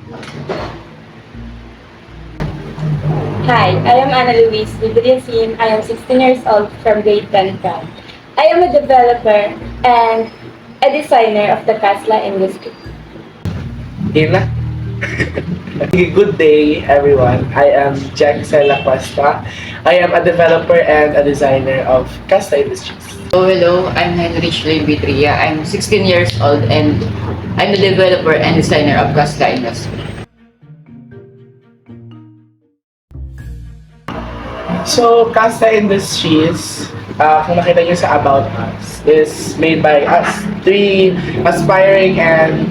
Hi, I am Ana Luis Vibriasin. I am 16 years old from grade 10 Prom. I am a developer and a designer of the Kasla industry. Ina. Good day, everyone. I am Jack Sela Cuesta. I am a developer and a designer of Casta Industries. Hello, I'm Henrich Vitria. I'm 16 years old and I'm the developer and designer of Casca Industry. So, Casta Industries, kung nakita niyo sa About Us, is made by us, three aspiring and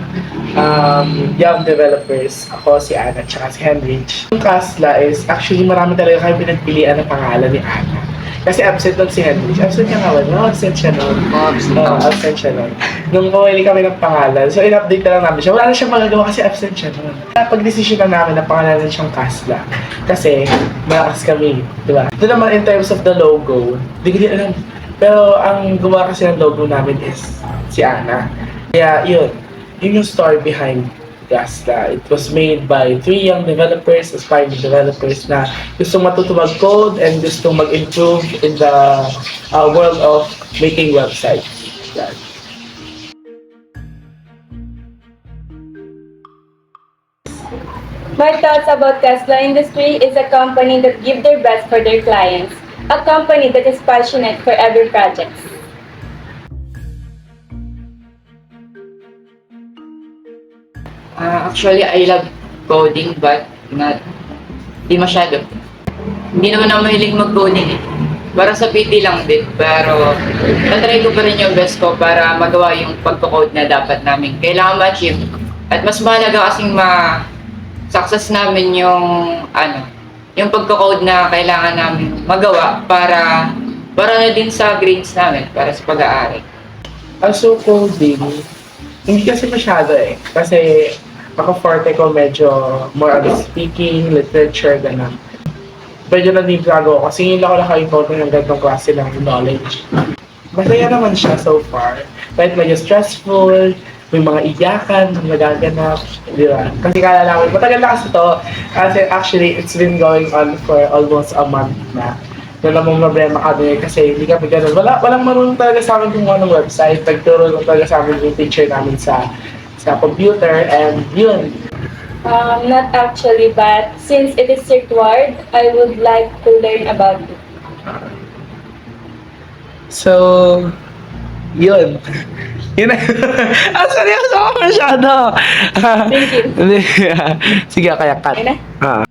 young developers. Ako, si Ana, at si Henrich. Yung Kasla is, actually, marami talaga kayo pinagpilian ng pangalan ni Ana. Kasi absent nun si Henrich. Absent ka nga ba? No, absent siya nun. Absent siya nun. Nung pumili kami ng pangalan, so in-update na lang namin siya. Wala na siyang magagawa kasi absent siya nun. Pag-desisyon na namin na pangalanan siyang Kasla. Kasi, malakas kami. Diba? Ito naman in terms of the logo, di ko din alam. Pero ang gumawa kasi ng logo namin is si Ana. Kaya yun yung story behind Kasla. It was made by three young developers, aspiring developers na gustong matuto mag-code and gustong mag-improve in the world of making websites. Yan. My thoughts about Kasla Industry is a company that give their best for their clients, a company that is passionate for every project. Actually, I love coding but not di masyado. Hindi naman ako mahilig mag-coding eh. Para sa PT lang din. Pero, natry ko pa rin yung best ko para magawa yung pagko-code na dapat namin kailangan ma-achieve. At mas mahalaga kasing success namin yung pagko-code na kailangan namin magawa para na din sa grades namin, para sa pag-aaral. Also, coding, hindi kasi masyado eh. Kasi ako forte ko medyo more on speaking, literature, gano'n. Medyo naninibago ako kasi hindi ako naka-encounter ng ganitong klase ng knowledge. Masaya naman siya so far. Kahit medyo stressful, may mga iyakan, nagaganap, di ba? Kasi kala namin, matagal na kasi to. Kasi actually, it's been going on for almost a month na. Wala mong problema kami kasi hindi kami ganun. Walang marunong talaga sa amin kumuha ng website. Nagturo lang talaga sa amin yung teacher namin sa computer and yun. Not actually, but since it is required, I would like to learn about it. So, yun. Yun na. Seryoso ako masyado. Thank you. Sige, kaya cut. Ayun na.